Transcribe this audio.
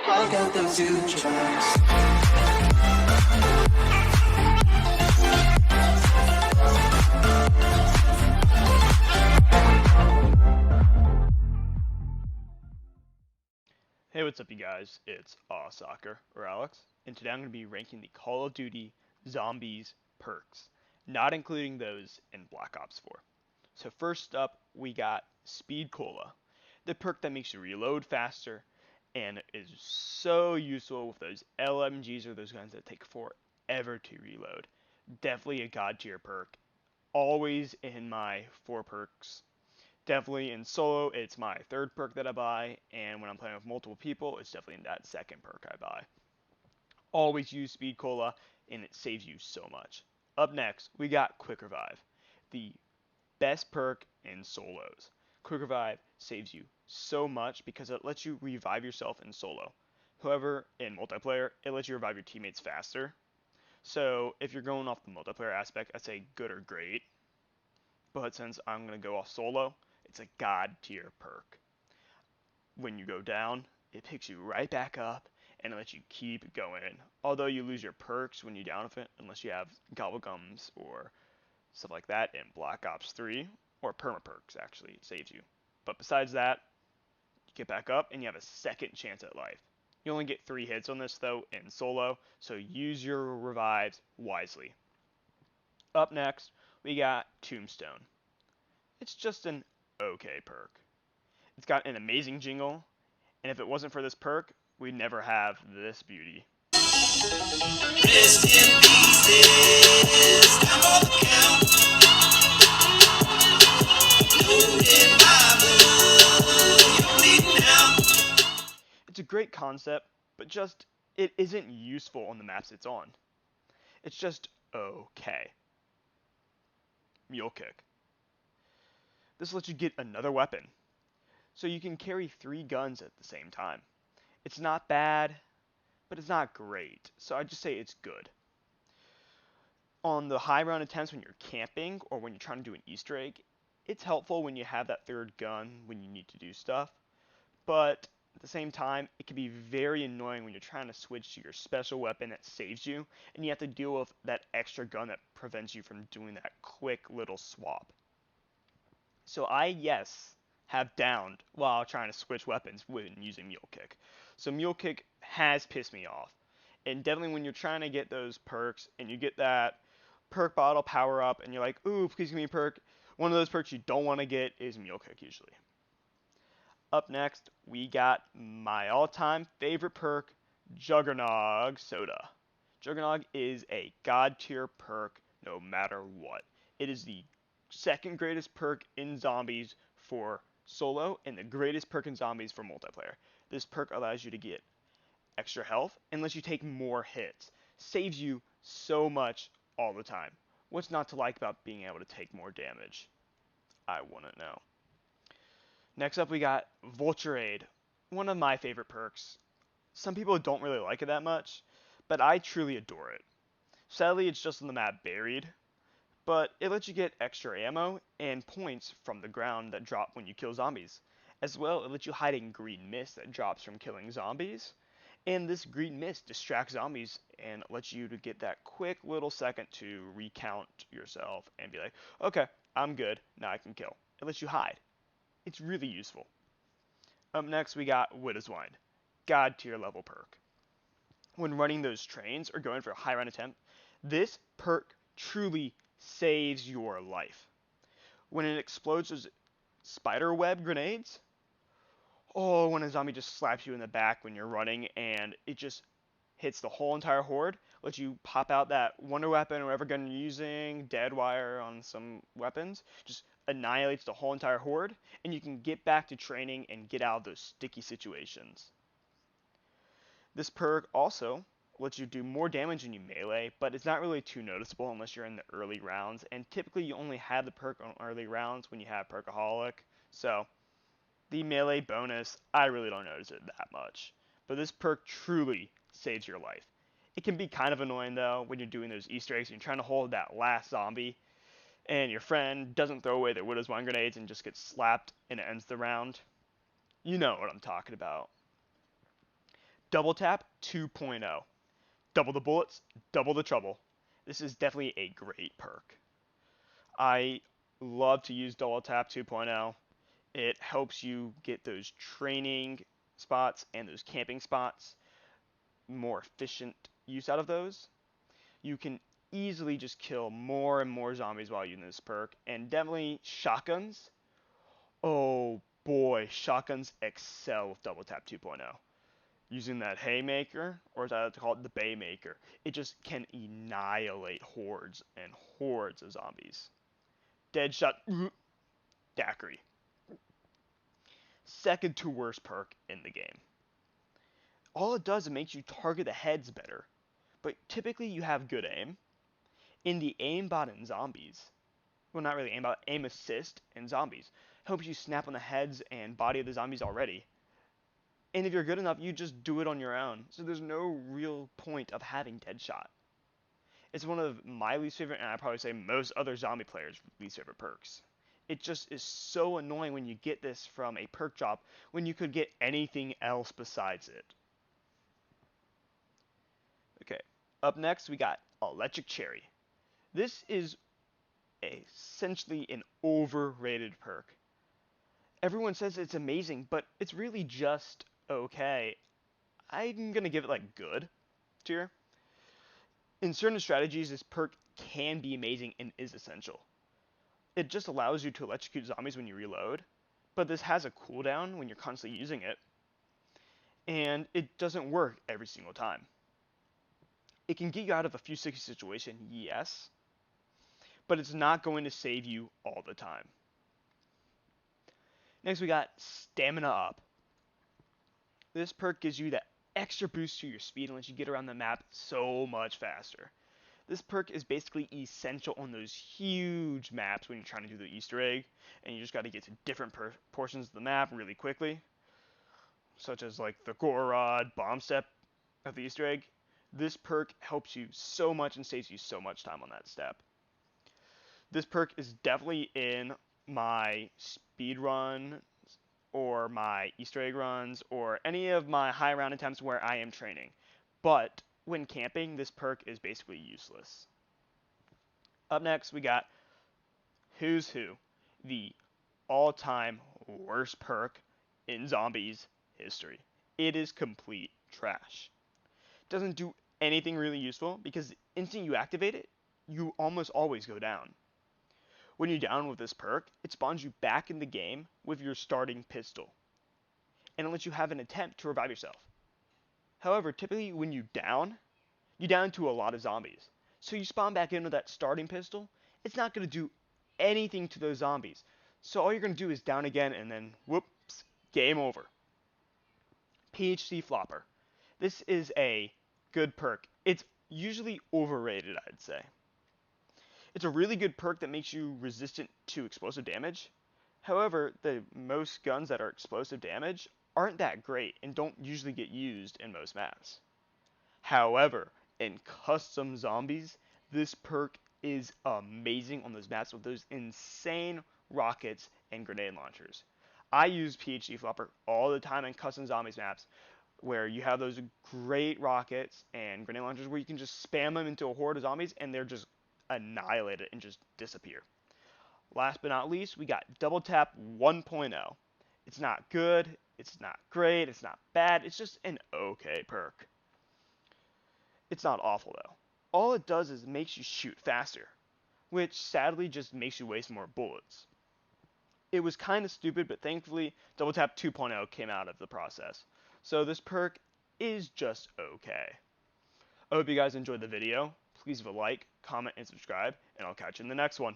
I got those two tracks. Hey, what's up, you guys? It's Soccer, or Alex, and today I'm going to be ranking the Call of Duty Zombies perks, not including those in Black Ops 4. So first up, we got Speed Cola, the perk that makes you reload faster and is so useful with those LMGs or those guns that take forever to reload. Definitely a god tier perk, always in my 4 perks. Definitely in solo, it's my third perk that I buy, and when I'm playing with multiple people, it's definitely that second perk I buy. Always use Speed Cola, and it saves you so much. Up next, we got Quick Revive, the best perk in solos. Quick Revive saves you so much because it lets you revive yourself in solo. However, in multiplayer, it lets you revive your teammates faster. So if you're going off the multiplayer aspect, I'd say good or great. But since I'm going to go off solo, it's a god tier perk. When you go down, it picks you right back up and it lets you keep going. Although you lose your perks when you down with it, unless you have Gobblegums or stuff like that in Black Ops 3, or perma perks actually, it saves you. But besides that, you get back up and you have a second chance at life. You only get 3 hits on this though in solo, so use your revives wisely. Up next, we got Tombstone. It's just an okay perk. It's got an amazing jingle, and if it wasn't for this perk, we'd never have this beauty. Rest in pieces, I'm on the count. Loaded my blood, you're bleeding out. It's a great concept, but just it isn't useful on the maps it's on. It's just okay. Mule Kick. This lets you get another weapon, so you can carry 3 guns at the same time. It's not bad, but it's not great, so I'd just say it's good. On the high round attempts when you're camping or when you're trying to do an Easter egg, it's helpful when you have that third gun when you need to do stuff, but at the same time, it can be very annoying when you're trying to switch to your special weapon that saves you, and you have to deal with that extra gun that prevents you from doing that quick little swap. So yes, have downed while trying to switch weapons when using Mule Kick. So Mule Kick has pissed me off. And definitely when you're trying to get those perks and you get that perk bottle power up and you're like, ooh, please give me a perk. One of those perks you don't want to get is Mule Kick usually. Up next, we got my all-time favorite perk, Juggernog Soda. Juggernog is a god tier perk no matter what. It is the second greatest perk in zombies for solo and the greatest perk in zombies for multiplayer. This perk allows you to get extra health and lets you take more hits. Saves you so much all the time. What's not to like about being able to take more damage? I wouldn't know. Next up we got Vulture, one of my favorite perks. Some people don't really like it that much, but I truly adore it. Sadly, it's just on the map Buried, but it lets you get extra ammo and points from the ground that drop when you kill zombies. As well, it lets you hide in green mist that drops from killing zombies, and this green mist distracts zombies and lets you to get that quick little second to recount yourself and be like, okay, I'm good, now I can kill. It lets you hide. It's really useful. Up next, we got Widow's Wine, god tier level perk. When running those trains or going for a high round attempt, this perk truly saves your life. When it explodes those spider web grenades, oh, when a zombie just slaps you in the back when you're running and it just hits the whole entire horde, lets you pop out that wonder weapon or whatever gun you're using, dead wire on some weapons, just annihilates the whole entire horde, and you can get back to training and get out of those sticky situations. This perk also lets you do more damage when you melee, but it's not really too noticeable unless you're in the early rounds, and typically you only have the perk on early rounds when you have Perkaholic, so the melee bonus, I really don't notice it that much. But this perk truly saves your life. It can be kind of annoying though when you're doing those Easter eggs and you're trying to hold that last zombie and your friend doesn't throw away their Widow's Wine grenades and just gets slapped and it ends the round. You know what I'm talking about. Double Tap 2.0. Double the bullets, double the trouble. This is definitely a great perk. I love to use Double Tap 2.0. It helps you get those training spots and those camping spots, more efficient use out of those. You can easily just kill more and more zombies while using this perk, and definitely shotguns. Oh boy, shotguns excel with Double Tap 2.0. Using that haymaker, or as I like to call it, the baymaker, it just can annihilate hordes and hordes of zombies. Deadshot, daiquiri. Second to worst perk in the game. All it does is makes you target the heads better, but typically you have good aim. In the aimbot in zombies, well, not really aimbot, aim assist in zombies, helps you snap on the heads and body of the zombies already. And if you're good enough, you just do it on your own. So there's no real point of having Deadshot. It's one of my least favorite, and I'd probably say most other zombie players' least favorite perks. It just is so annoying when you get this from a perk drop when you could get anything else besides it. Okay, up next we got Electric Cherry. This is essentially an overrated perk. Everyone says it's amazing, but it's really just okay. I'm gonna give it like good tier. In certain strategies, this perk can be amazing and is essential. It just allows you to electrocute zombies when you reload, but this has a cooldown when you're constantly using it, and it doesn't work every single time. It can get you out of a few sticky situations, yes, but it's not going to save you all the time. Next, we got Stamina Up. This perk gives you that extra boost to your speed and lets you get around the map so much faster. This perk is basically essential on those huge maps when you're trying to do the Easter egg, and you just got to get to different portions of the map really quickly, such as like the Gorod bomb step of the Easter egg. This perk helps you so much and saves you so much time on that step. This perk is definitely in my speed run or my Easter egg runs or any of my high round attempts where I am training. But when camping, this perk is basically useless. Up next, we got Who's Who, the all-time worst perk in zombies history. It is complete trash. It doesn't do anything really useful because the instant you activate it, you almost always go down. When you're down with this perk, it spawns you back in the game with your starting pistol, and it lets you have an attempt to revive yourself. However, typically when you down to a lot of zombies. So you spawn back in with that starting pistol, it's not going to do anything to those zombies. So all you're going to do is down again and then whoops, game over. PHC Flopper. This is a good perk. It's usually overrated, I'd say. It's a really good perk that makes you resistant to explosive damage. However, the most guns that are explosive damage aren't that great and don't usually get used in most maps. However, in custom zombies, this perk is amazing on those maps with those insane rockets and grenade launchers. I use PhD Flopper all the time in custom zombies maps where you have those great rockets and grenade launchers where you can just spam them into a horde of zombies and they're just annihilated and just disappear. Last but not least, we got Double Tap 1.0. It's not good, it's not great, it's not bad, it's just an okay perk. It's not awful though. All it does is makes you shoot faster, which sadly just makes you waste more bullets. It was kind of stupid, but thankfully Double Tap 2.0 came out of the process. So this perk is just okay. I hope you guys enjoyed the video. Please leave a like, comment, and subscribe, and I'll catch you in the next one.